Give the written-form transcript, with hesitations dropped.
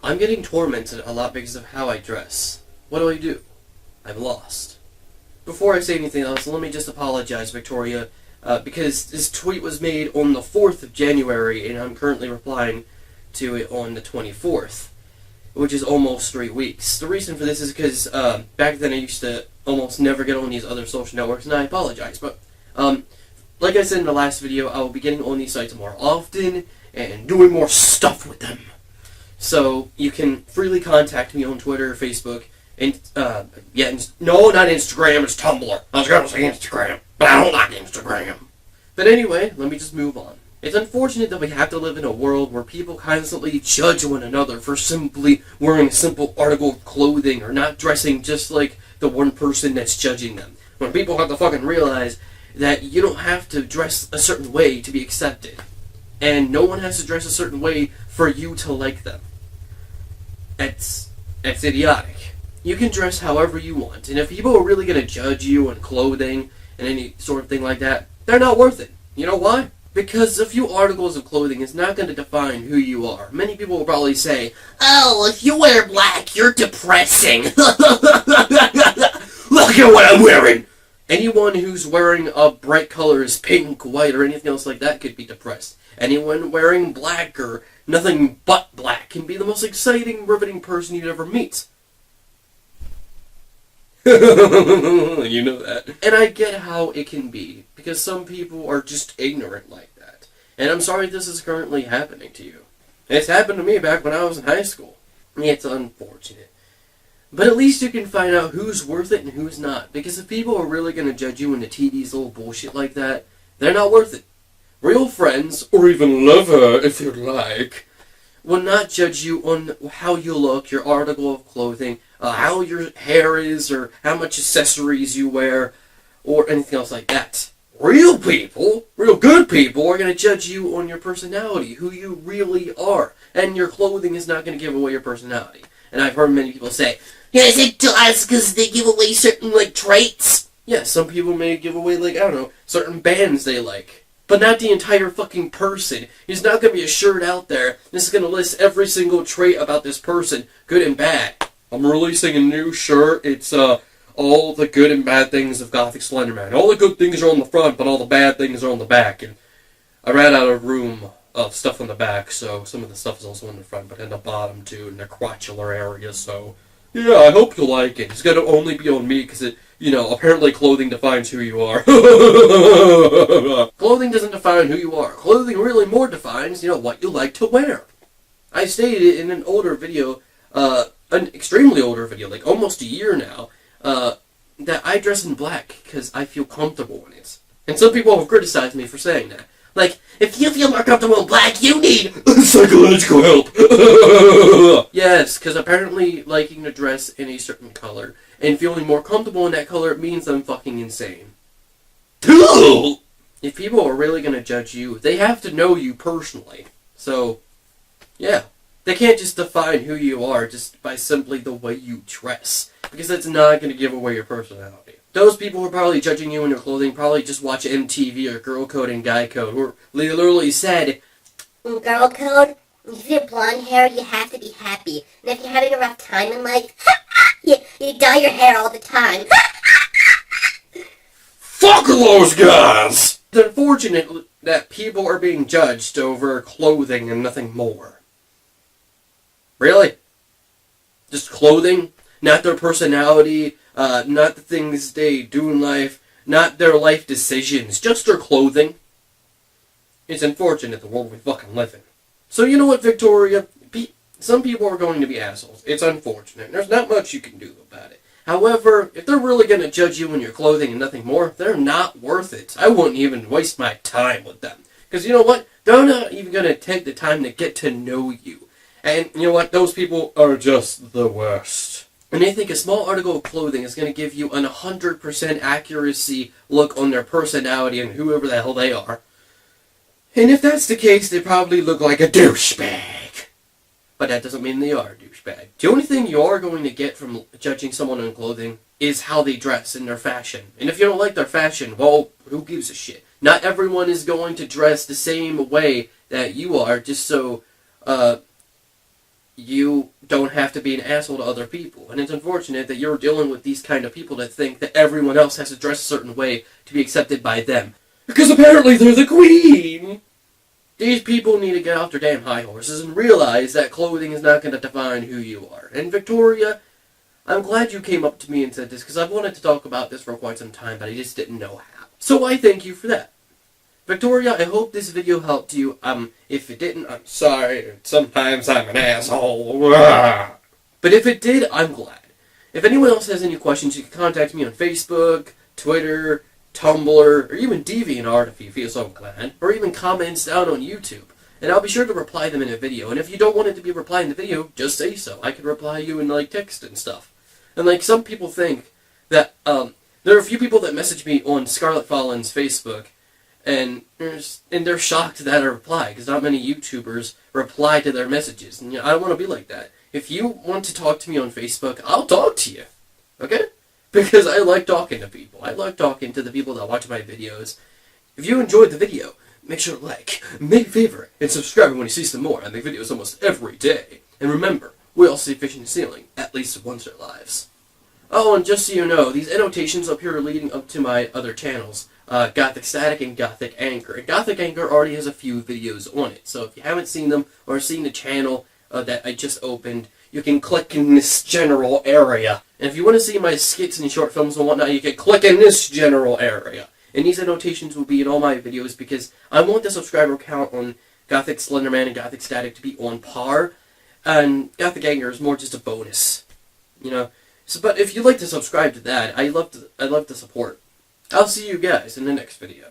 I'm getting tormented a lot because of how I dress. What do? I've lost. Before I say anything else, let me just apologize, Victoria, because this tweet was made on the 4th of January, and I'm currently replying to it on the 24th, which is almost 3 weeks. The reason for this is because back then I used to almost never get on these other social networks, and I apologize, but like I said in the last video, I will be getting on these sites more often and doing more stuff with them. So you can freely contact me on Twitter, Facebook, and no, not Instagram, it's Tumblr. I was going to say Instagram, but I don't like Instagram. But anyway, let me just move on. It's unfortunate that we have to live in a world where people constantly judge one another for simply wearing a simple article of clothing or not dressing just like the one person that's judging them. When people have to fucking realize that you don't have to dress a certain way to be accepted. And no one has to dress a certain way for you to like them. That's idiotic. You can dress however you want, and if people are really going to judge you on clothing and any sort of thing like that, they're not worth it. You know why? Because a few articles of clothing is not going to define who you are. Many people will probably say, "Oh, if you wear black, you're depressing." Look at what I'm wearing! Anyone who's wearing a bright colors, pink, white, or anything else like that could be depressed. Anyone wearing black or nothing but black can be the most exciting, riveting person you'd ever meet. You know that. And I get how it can be, because some people are just ignorant like that. And I'm sorry this is currently happening to you. It's happened to me back when I was in high school. It's unfortunate. But at least you can find out who's worth it and who's not. Because if people are really going to judge you into TD's little bullshit like that, they're not worth it. Real friends, or even lover if you'd like, will not judge you on how you look, your article of clothing, how your hair is, or how much accessories you wear, or anything else like that. Real people, real good people, are going to judge you on your personality, who you really are. And your clothing is not going to give away your personality. And I've heard many people say, "Yes, it does, because they give away certain, traits." Yeah, some people may give away, certain bands they like. But not the entire fucking person. There's not going to be a shirt out there that's going to list every single trait about this person, good and bad. I'm releasing a new shirt. It's all the good and bad things of Gothic Slenderman. All the good things are on the front, but all the bad things are on the back. And I ran out of room of stuff on the back, so some of the stuff is also on the front, but in the bottom too, in the crotchular area. So yeah, I hope you like it. It's going to only be on me because it, apparently clothing defines who you are. Clothing doesn't define who you are. Clothing really more defines, what you like to wear. I stated it in an older video, an extremely older video, like almost a year now, that I dress in black because I feel comfortable in it. And some people have criticized me for saying that. If you feel more comfortable in black, you need psychological help. Yes, because apparently liking to dress in a certain color and feeling more comfortable in that color means I'm fucking insane. If people are really going to judge you, they have to know you personally. So, yeah. They can't just define who you are just by simply the way you dress. Because that's not going to give away your personality. Those people who are probably judging you in your clothing probably just watch MTV or Girl Code and Guy Code, where they literally said, "Girl Code, if you have blonde hair, you have to be happy. And if you're having a rough time in life, you dye your hair all the time." Fuck those guys! It's unfortunate that people are being judged over clothing and nothing more. Really? Just clothing? Not their personality, not the things they do in life, not their life decisions, just their clothing. It's unfortunate the world we fucking live in. So you know what, Victoria? Some people are going to be assholes. It's unfortunate. There's not much you can do about it. However, if they're really going to judge you in your clothing and nothing more, they're not worth it. I wouldn't even waste my time with them. Because you know what? They're not even going to take the time to get to know you. And you know what? Those people are just the worst. And they think a small article of clothing is going to give you an 100% accuracy look on their personality and whoever the hell they are. And if that's the case, they probably look like a douchebag. But that doesn't mean they are a douchebag. The only thing you are going to get from judging someone on clothing is how they dress and their fashion. And if you don't like their fashion, well, who gives a shit? Not everyone is going to dress the same way that you are just so, you don't have to be an asshole to other people. And it's unfortunate that you're dealing with these kind of people that think that everyone else has to dress a certain way to be accepted by them. Because apparently they're the queen! These people need to get off their damn high horses and realize that clothing is not going to define who you are. And Victoria, I'm glad you came up to me and said this, because I've wanted to talk about this for quite some time, but I just didn't know how. So I thank you for that. Victoria, I hope this video helped you. If it didn't, I'm sorry. Sometimes I'm an asshole. But if it did, I'm glad. If anyone else has any questions, you can contact me on Facebook, Twitter, Tumblr, or even DeviantArt if you feel so inclined, or even comments down on YouTube. And I'll be sure to reply them in a video. And if you don't want it to be replied in the video, just say so. I can reply you in, like, text and stuff. And, like, some people think that, there are a few people that message me on Scarlet Fallen's Facebook, and they're shocked that I reply, because not many YouTubers reply to their messages. And, you know, I don't want to be like that. If you want to talk to me on Facebook, I'll talk to you. Okay? Because I like talking to people. I like talking to the people that watch my videos. If you enjoyed the video, make sure to like, make a favorite, and subscribe when you see some more. I make videos almost every day. And remember, we all see fish in the ceiling, at least once in our lives. Oh, and just so you know, these annotations up here are leading up to my other channels, Gothic Static and Gothic Anchor. And Gothic Anchor already has a few videos on it, so if you haven't seen them, or seen the channel that I just opened, you can click in this general area. And if you want to see my skits and short films and whatnot, you can click in this general area. And these annotations will be in all my videos because I want the subscriber count on Gothic Slenderman and Gothic Static to be on par. And Gothic Anger is more just a bonus. You know? So, but if you'd like to subscribe to that, I'd love the support. I'll see you guys in the next video.